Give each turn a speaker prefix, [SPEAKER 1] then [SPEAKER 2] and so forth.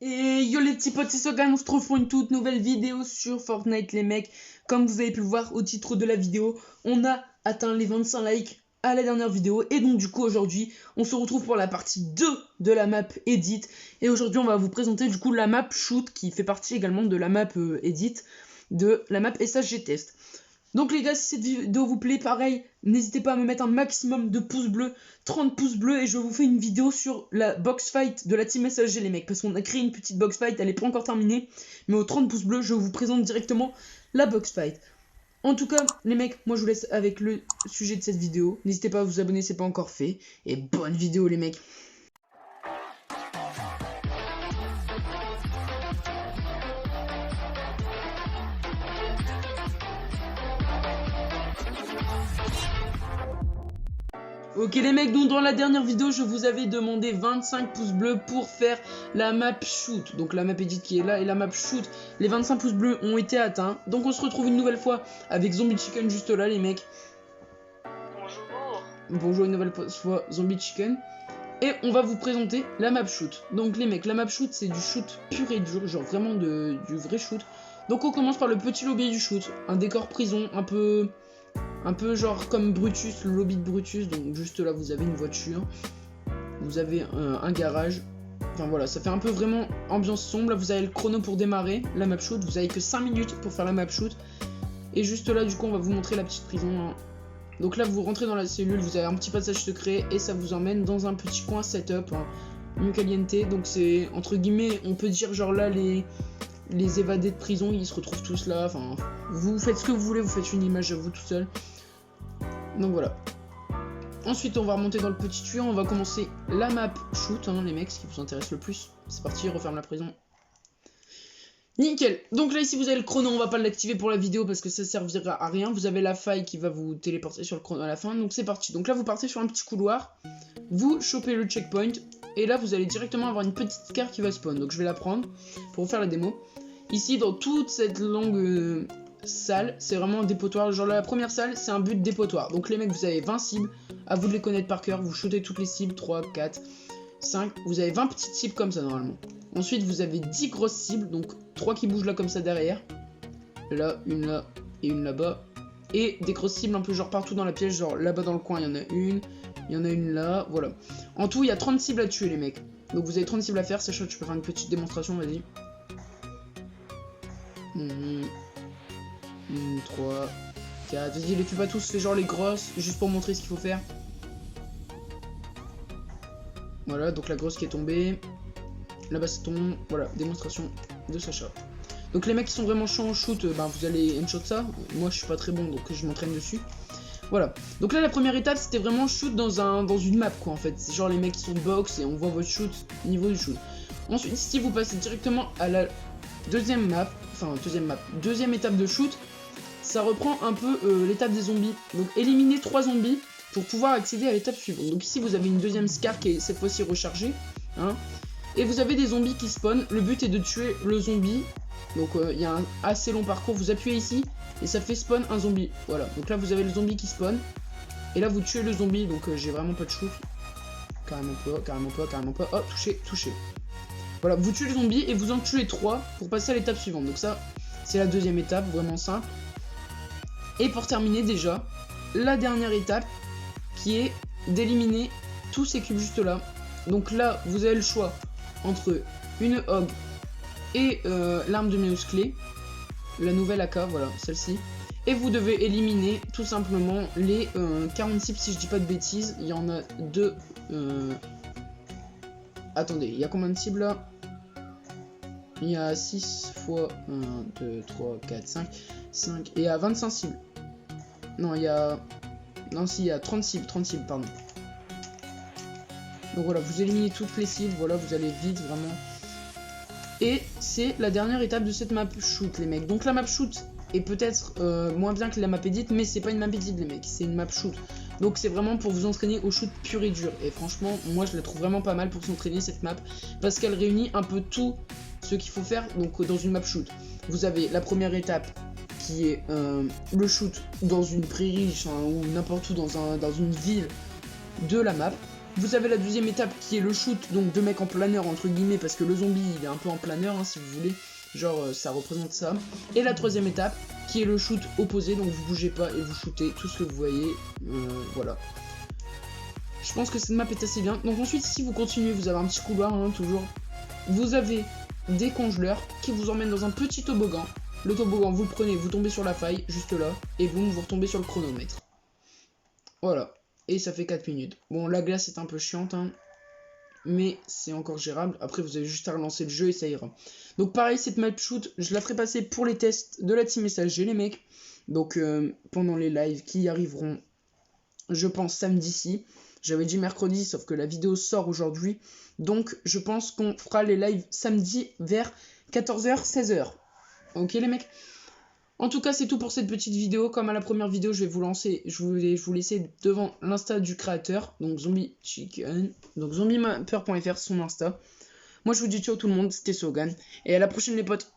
[SPEAKER 1] Et yo les petits potes, c'est Sogan, on se retrouve pour une toute nouvelle vidéo sur Fortnite les mecs. Comme vous avez pu le voir au titre de la vidéo, on a atteint les 25 likes à la dernière vidéo. Et donc du coup aujourd'hui, on se retrouve pour la partie 2 de la map Edit. Et aujourd'hui on va vous présenter du coup la map Shoot qui fait partie également de la map Edit, de la map SHG Test. Donc les gars, si cette vidéo vous plaît, pareil, n'hésitez pas à me mettre un maximum de pouces bleus, 30 pouces bleus, et je vous fais une vidéo sur la box fight de la team SLG les mecs, parce qu'on a créé une petite box fight, elle est pas encore terminée, mais aux 30 pouces bleus, je vous présente directement la box fight. En tout cas, les mecs, moi je vous laisse avec le sujet de cette vidéo, n'hésitez pas à vous abonner si c'est pas encore fait, et bonne vidéo les mecs. Ok les mecs, donc dans la dernière vidéo, je vous avais demandé 25 pouces bleus pour faire la map Shoot. Donc la map Edit qui est là et la map Shoot. Les 25 pouces bleus ont été atteints. Donc on se retrouve une nouvelle fois avec Zombie Chicken juste là les mecs.
[SPEAKER 2] Bonjour.
[SPEAKER 1] Bonjour une nouvelle fois Zombie Chicken. Et on va vous présenter la map Shoot. Donc les mecs, la map Shoot c'est du shoot pur et dur, genre vraiment du vrai shoot. Donc on commence par le petit lobby du shoot. Un décor prison un peu genre comme Brutus, le lobby de Brutus. Donc juste là vous avez une voiture, vous avez un garage. Enfin voilà, ça fait un peu vraiment ambiance sombre. Là vous avez le chrono pour démarrer la map shoot. Vous avez que 5 minutes pour faire la map shoot. Et juste là du coup on va vous montrer la petite prison hein. Donc là vous rentrez dans la cellule, vous avez un petit passage secret et ça vous emmène dans un petit coin setup hein, New Caliente. Donc c'est entre guillemets, on peut dire genre là les évadés de prison ils se retrouvent tous là. Enfin vous faites ce que vous voulez, vous faites une image à vous tout seul. Donc voilà. Ensuite on va remonter dans le petit tuyau, on va commencer la map Shoot hein, les mecs, ce qui vous intéresse le plus. C'est parti, referme la prison. Nickel. Donc là ici vous avez le chrono, on va pas l'activer pour la vidéo parce que ça servira à rien. Vous avez la faille qui va vous téléporter sur le chrono à la fin. Donc c'est parti. Donc là vous partez sur un petit couloir, vous chopez le checkpoint et là vous allez directement avoir une petite carte qui va spawn. Donc je vais la prendre pour vous faire la démo. Ici dans toute cette longue salle, c'est vraiment un dépotoir. Genre la première salle c'est un but dépotoir. Donc les mecs vous avez 20 cibles, à vous de les connaître par cœur. Vous shootez toutes les cibles, 3, 4, 5. Vous avez 20 petites cibles comme ça normalement. Ensuite vous avez 10 grosses cibles, donc 3 qui bougent là comme ça derrière. Là, une là et une là-bas. Et des grosses cibles un peu genre partout dans la pièce, genre là-bas dans le coin il y en a une. Il y en a une là, voilà. En tout il y a 30 cibles à tuer les mecs. Donc vous avez 30 cibles à faire, sachant que tu peux faire une petite démonstration, vas-y. 3, 4, vas-y les tue pas tous, fais genre les grosses, juste pour montrer ce qu'il faut faire. Voilà, donc la grosse qui est tombée. La baston, voilà, démonstration de Sacha. Donc les mecs qui sont vraiment chauds en shoot, vous allez une shot ça. Moi je suis pas très bon donc je m'entraîne dessus. Voilà, donc là la première étape c'était vraiment shoot dans une map quoi en fait. C'est genre les mecs qui sont box et on voit votre shoot, niveau du shoot. Ensuite si vous passez directement à la deuxième étape de shoot, ça reprend un peu l'étape des zombies. Donc éliminer 3 zombies pour pouvoir accéder à l'étape suivante. Donc ici vous avez une deuxième scar qui est cette fois-ci rechargée. Hein. Et vous avez des zombies qui spawnent, le but est de tuer le zombie. Donc il y a un assez long parcours, vous appuyez ici et ça fait spawn un zombie. Voilà, donc là vous avez le zombie qui spawn. Et là vous tuez le zombie, donc j'ai vraiment pas de shoot. Carrément pas, oh touché. Voilà, vous tuez le zombie et vous en tuez 3 pour passer à l'étape suivante. Donc ça, c'est la deuxième étape, vraiment simple. Et pour terminer déjà, la dernière étape qui est d'éliminer tous ces cubes juste là. Donc là, vous avez le choix entre une hog et l'arme de musclé, la nouvelle AK, voilà, celle-ci. Et vous devez éliminer tout simplement les 40 cibles si je dis pas de bêtises. Il y en a 2. Attendez, il y a combien de cibles là? Il y a 6 fois 1, 2, 3, 4, 5. Et il y a 25 cibles. Non, il y a... Non, si, il y a 30 cibles, pardon. Donc voilà, vous éliminez toutes les cibles, voilà, vous allez vite, vraiment. Et c'est la dernière étape de cette map shoot, les mecs. Donc la map shoot est peut-être moins bien que la map edit, mais c'est pas une map edit, les mecs, c'est une map shoot. Donc c'est vraiment pour vous entraîner au shoot pur et dur. Et franchement, moi je la trouve vraiment pas mal pour s'entraîner cette map, parce qu'elle réunit un peu tout ce qu'il faut faire donc dans une map shoot. Vous avez la première étape qui est le shoot dans une prairie ou n'importe où dans une ville de la map. Vous avez la deuxième étape qui est le shoot, donc de mecs en planeur entre guillemets, parce que le zombie il est un peu en planeur si vous voulez, genre ça représente ça. Et la troisième étape qui est le shoot opposé, donc vous bougez pas et vous shootez tout ce que vous voyez, voilà. Je pense que cette map est assez bien. Donc ensuite si vous continuez, vous avez un petit couloir toujours. Vous avez des congeleurs qui vous emmènent dans un petit toboggan. Le toboggan vous le prenez, vous tombez sur la faille, juste là, et boum, vous retombez sur le chronomètre. Voilà. Et ça fait 4 minutes. Bon, la glace est un peu chiante, mais c'est encore gérable. Après, vous avez juste à relancer le jeu et ça ira. Donc pareil, cette map shoot, je la ferai passer pour les tests de la team messager, les mecs. Donc pendant les lives qui arriveront, je pense samedi-ci. J'avais dit mercredi, sauf que la vidéo sort aujourd'hui. Donc je pense qu'on fera les lives samedi vers 14h, 16h. Ok les mecs? En tout cas, c'est tout pour cette petite vidéo. Comme à la première vidéo, je vais vous lancer, je vais vous laisser devant l'insta du créateur, donc Zombie Chicken, donc zombiemapper.fr, son insta. Moi, je vous dis ciao tout le monde, c'était Sogan, et à la prochaine les potes.